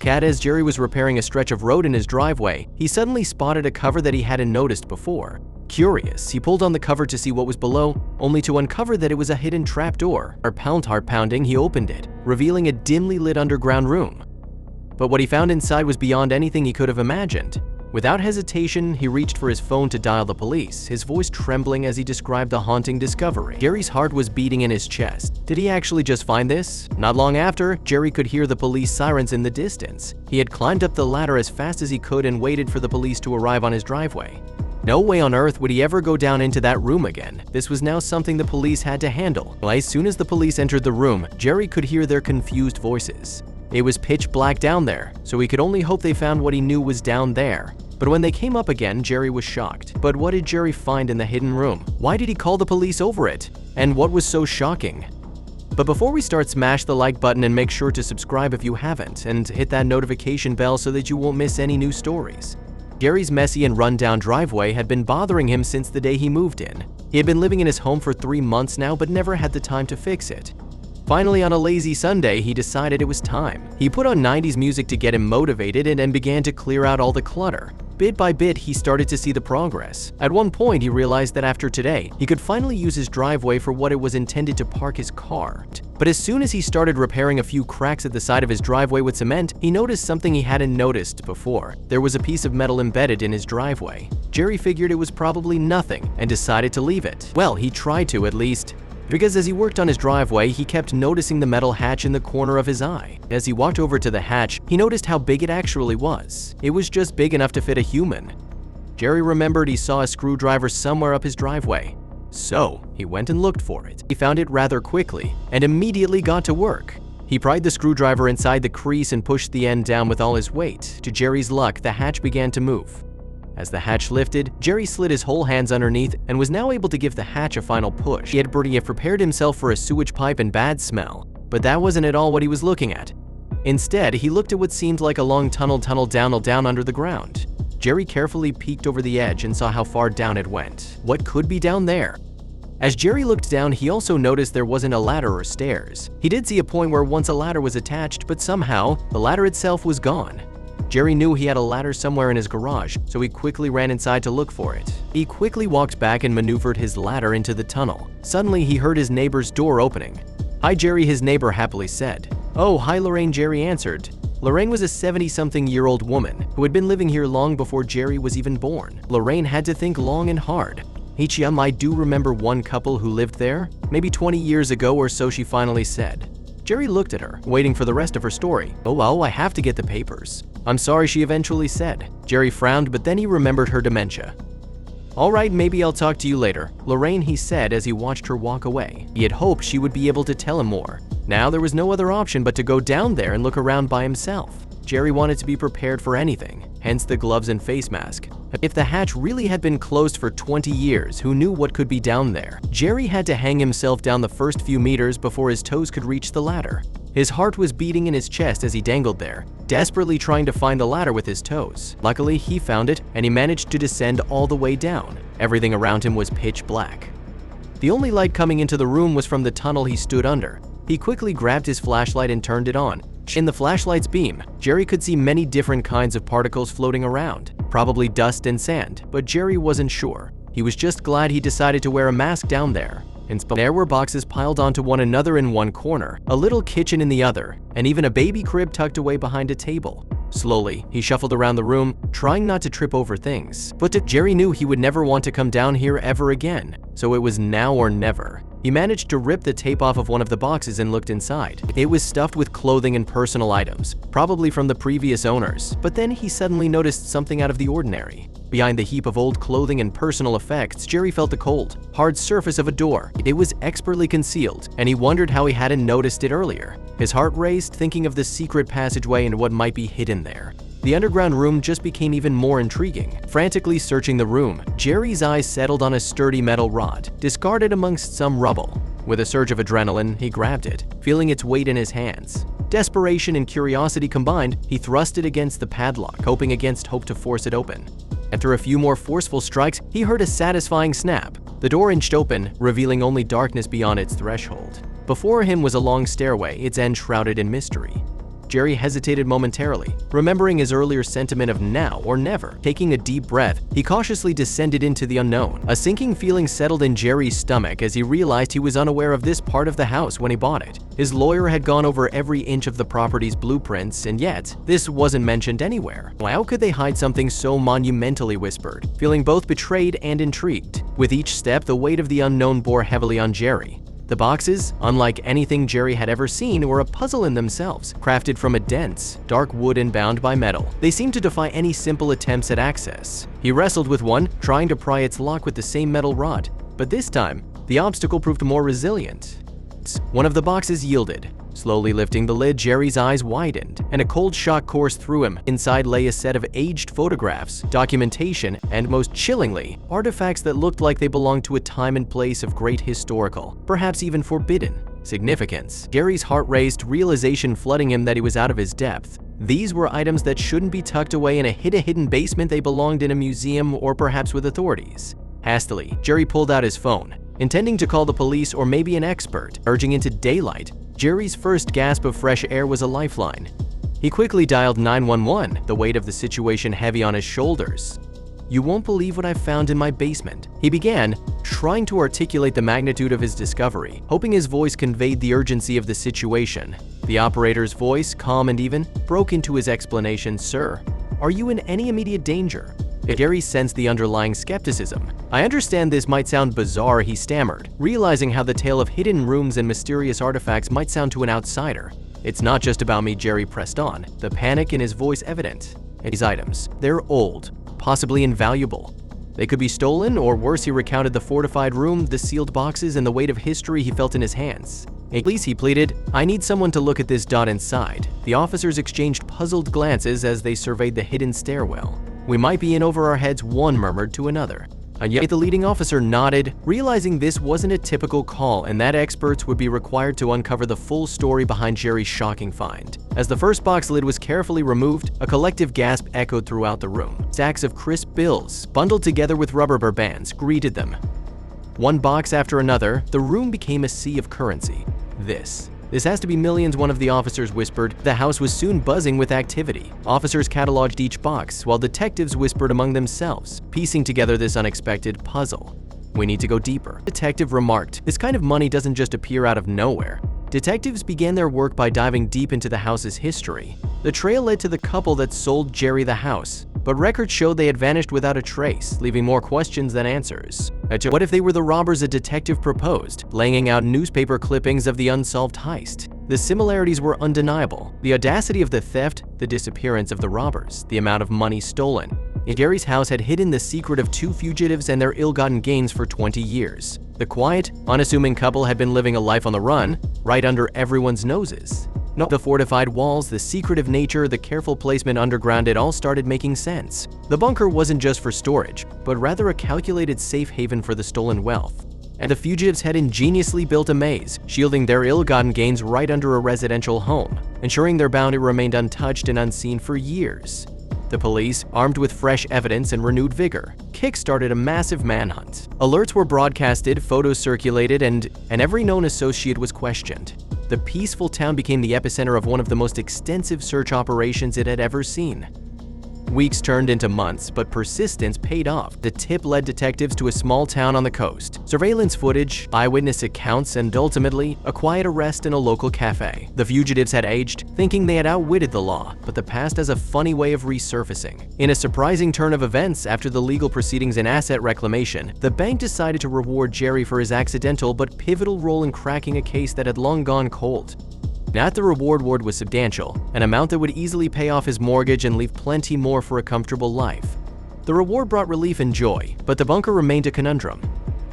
As Jerry was repairing a stretch of road in his driveway, he suddenly spotted a cover that he hadn't noticed before. Curious, he pulled on the cover to see what was below, only to uncover that it was a hidden trapdoor. Heart pounding, he opened it, revealing a dimly lit underground room. But what he found inside was beyond anything he could have imagined. Without hesitation, he reached for his phone to dial the police, his voice trembling as he described the haunting discovery. Jerry's heart was beating in his chest. Did he actually just find this? Not long after, Jerry could hear the police sirens in the distance. He had climbed up the ladder as fast as he could and waited for the police to arrive on his driveway. No way on earth would he ever go down into that room again. This was now something the police had to handle. As soon as the police entered the room, Jerry could hear their confused voices. It was pitch black down there, so he could only hope they found what he knew was down there. But when they came up again, Jerry was shocked. But what did Jerry find in the hidden room? Why did he call the police over it? And what was so shocking? But before we start, smash the like button and make sure to subscribe if you haven't, and hit that notification bell so that you won't miss any new stories. Jerry's messy and run-down driveway had been bothering him since the day he moved in. He had been living in his home for 3 months now, but never had the time to fix it. Finally, on a lazy Sunday, he decided it was time. He put on 90s music to get him motivated and began to clear out all the clutter. Bit by bit, he started to see the progress. At one point, he realized that after today, he could finally use his driveway for what it was intended to park his car. But as soon as he started repairing a few cracks at the side of his driveway with cement, he noticed something he hadn't noticed before. There was a piece of metal embedded in his driveway. Jerry figured it was probably nothing and decided to leave it. Well, he tried to at least. Because as he worked on his driveway, he kept noticing the metal hatch in the corner of his eye. As he walked over to the hatch, he noticed how big it actually was. It was just big enough to fit a human. Jerry remembered he saw a screwdriver somewhere up his driveway. So, he went and looked for it. He found it rather quickly and immediately got to work. He pried the screwdriver inside the crease and pushed the end down with all his weight. To Jerry's luck, the hatch began to move. As the hatch lifted, Jerry slid his whole hands underneath and was now able to give the hatch a final push. He had prepared himself for a sewage pipe and bad smell, but that wasn't at all what he was looking at. Instead, he looked at what seemed like a long tunnel down under the ground. Jerry carefully peeked over the edge and saw how far down it went. What could be down there? As Jerry looked down, he also noticed there wasn't a ladder or stairs. He did see a point where once a ladder was attached, but somehow, the ladder itself was gone. Jerry knew he had a ladder somewhere in his garage, so he quickly ran inside to look for it. He quickly walked back and maneuvered his ladder into the tunnel. Suddenly, he heard his neighbor's door opening. "Hi, Jerry," his neighbor happily said. "Oh, hi, Lorraine," Jerry answered. Lorraine was a 70-something-year-old woman who had been living here long before Jerry was even born. Lorraine had to think long and hard. "Hey, Chum, I do remember one couple who lived there. Maybe 20 years ago or so," she finally said. Jerry looked at her, waiting for the rest of her story. "Oh, I have to get the papers." "I'm sorry," she eventually said. Jerry frowned, but then he remembered her dementia. "All right, maybe I'll talk to you later, Lorraine," he said as he watched her walk away. He had hoped she would be able to tell him more. Now there was no other option but to go down there and look around by himself. Jerry wanted to be prepared for anything, hence the gloves and face mask. If the hatch really had been closed for 20 years, who knew what could be down there? Jerry had to hang himself down the first few meters before his toes could reach the ladder. His heart was beating in his chest as he dangled there, desperately trying to find the ladder with his toes. Luckily, he found it, and he managed to descend all the way down. Everything around him was pitch black. The only light coming into the room was from the tunnel he stood under. He quickly grabbed his flashlight and turned it on. In the flashlight's beam, Jerry could see many different kinds of particles floating around, probably dust and sand, but Jerry wasn't sure. He was just glad he decided to wear a mask down there. There were boxes piled onto one another in one corner, a little kitchen in the other, and even a baby crib tucked away behind a table. Slowly, he shuffled around the room, trying not to trip over things. But Jerry knew he would never want to come down here ever again, so it was now or never. He managed to rip the tape off of one of the boxes and looked inside. It was stuffed with clothing and personal items, probably from the previous owners. But then he suddenly noticed something out of the ordinary. Behind the heap of old clothing and personal effects, Jerry felt the cold, hard surface of a door. It was expertly concealed, and he wondered how he hadn't noticed it earlier. His heart raced, thinking of the secret passageway and what might be hidden there. The underground room just became even more intriguing. Frantically searching the room, Jerry's eyes settled on a sturdy metal rod, discarded amongst some rubble. With a surge of adrenaline, he grabbed it, feeling its weight in his hands. Desperation and curiosity combined, he thrust it against the padlock, hoping against hope to force it open. After a few more forceful strikes, he heard a satisfying snap. The door inched open, revealing only darkness beyond its threshold. Before him was a long stairway, its end shrouded in mystery. Jerry hesitated momentarily, remembering his earlier sentiment of now or never. Taking a deep breath, he cautiously descended into the unknown. A sinking feeling settled in Jerry's stomach as he realized he was unaware of this part of the house when he bought it. His lawyer had gone over every inch of the property's blueprints, and yet, this wasn't mentioned anywhere. How could they hide something so monumental, he whispered, feeling both betrayed and intrigued. With each step, the weight of the unknown bore heavily on Jerry. The boxes, unlike anything Jerry had ever seen, were a puzzle in themselves, crafted from a dense, dark wood and bound by metal. They seemed to defy any simple attempts at access. He wrestled with one, trying to pry its lock with the same metal rod, but this time, the obstacle proved more resilient. One of the boxes yielded. Slowly lifting the lid, Jerry's eyes widened, and a cold shock coursed through him. Inside lay a set of aged photographs, documentation, and most chillingly, artifacts that looked like they belonged to a time and place of great historical, perhaps even forbidden, significance. Jerry's heart raced, realization flooding him that he was out of his depth. These were items that shouldn't be tucked away in a hidden basement. They belonged in a museum or perhaps with authorities. Hastily, Jerry pulled out his phone, intending to call the police or maybe an expert. Urging into daylight, Jerry's first gasp of fresh air was a lifeline. He quickly dialed 911, the weight of the situation heavy on his shoulders. "You won't believe what I found in my basement," he began, trying to articulate the magnitude of his discovery, hoping his voice conveyed the urgency of the situation. The operator's voice, calm and even, broke into his explanation. "Sir, are you in any immediate danger?" Jerry sensed the underlying skepticism. "I understand this might sound bizarre," he stammered, realizing how the tale of hidden rooms and mysterious artifacts might sound to an outsider. "It's not just about me," Jerry pressed on, the panic in his voice evident. "These items, they're old, possibly invaluable. They could be stolen, or worse." He recounted the fortified room, the sealed boxes, and the weight of history he felt in his hands. "Please," he pleaded, "I need someone to look at this." Inside, the officers exchanged puzzled glances as they surveyed the hidden stairwell. "We might be in over our heads," one murmured to another. And yet the leading officer nodded, realizing this wasn't a typical call and that experts would be required to uncover the full story behind Jerry's shocking find. As the first box lid was carefully removed, a collective gasp echoed throughout the room. Stacks of crisp bills, bundled together with rubber bands, greeted them. One box after another, the room became a sea of currency. This has to be millions," one of the officers whispered. The house was soon buzzing with activity. Officers cataloged each box, while detectives whispered among themselves, piecing together this unexpected puzzle. "We need to go deeper," the detective remarked. "This kind of money doesn't just appear out of nowhere." Detectives began their work by diving deep into the house's history. The trail led to the couple that sold Jerry the house, but records showed they had vanished without a trace, leaving more questions than answers. What if they were the robbers a detective proposed, laying out newspaper clippings of the unsolved heist? The similarities were undeniable. The audacity of the theft, the disappearance of the robbers, the amount of money stolen. Jerry's house had hidden the secret of two fugitives and their ill-gotten gains for 20 years. The quiet, unassuming couple had been living a life on the run, right under everyone's noses. The fortified walls, the secretive nature, the careful placement underground, it all started making sense. The bunker wasn't just for storage, but rather a calculated safe haven for the stolen wealth. And the fugitives had ingeniously built a maze, shielding their ill-gotten gains right under a residential home, ensuring their bounty remained untouched and unseen for years. The police, armed with fresh evidence and renewed vigor, kick-started a massive manhunt. Alerts were broadcasted, photos circulated, and every known associate was questioned. The peaceful town became the epicenter of one of the most extensive search operations it had ever seen. Weeks turned into months, but persistence paid off. The tip led detectives to a small town on the coast. Surveillance footage, eyewitness accounts, and ultimately, a quiet arrest in a local cafe. The fugitives had aged, thinking they had outwitted the law, but the past has a funny way of resurfacing. In a surprising turn of events, after the legal proceedings and asset reclamation, the bank decided to reward Jerry for his accidental but pivotal role in cracking a case that had long gone cold. The reward was substantial, an amount that would easily pay off his mortgage and leave plenty more for a comfortable life. The reward brought relief and joy, but the bunker remained a conundrum.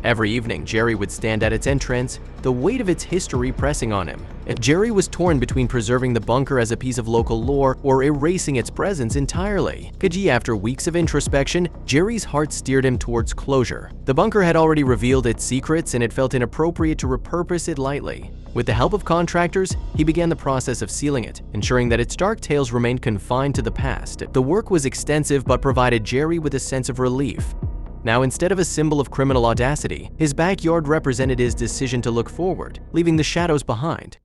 Every evening, Jerry would stand at its entrance, the weight of its history pressing on him. Jerry was torn between preserving the bunker as a piece of local lore or erasing its presence entirely. After weeks of introspection, Jerry's heart steered him towards closure. The bunker had already revealed its secrets, and it felt inappropriate to repurpose it lightly. With the help of contractors, he began the process of sealing it, ensuring that its dark tales remained confined to the past. The work was extensive but provided Jerry with a sense of relief. Now, instead of a symbol of criminal audacity, his backyard represented his decision to look forward, leaving the shadows behind.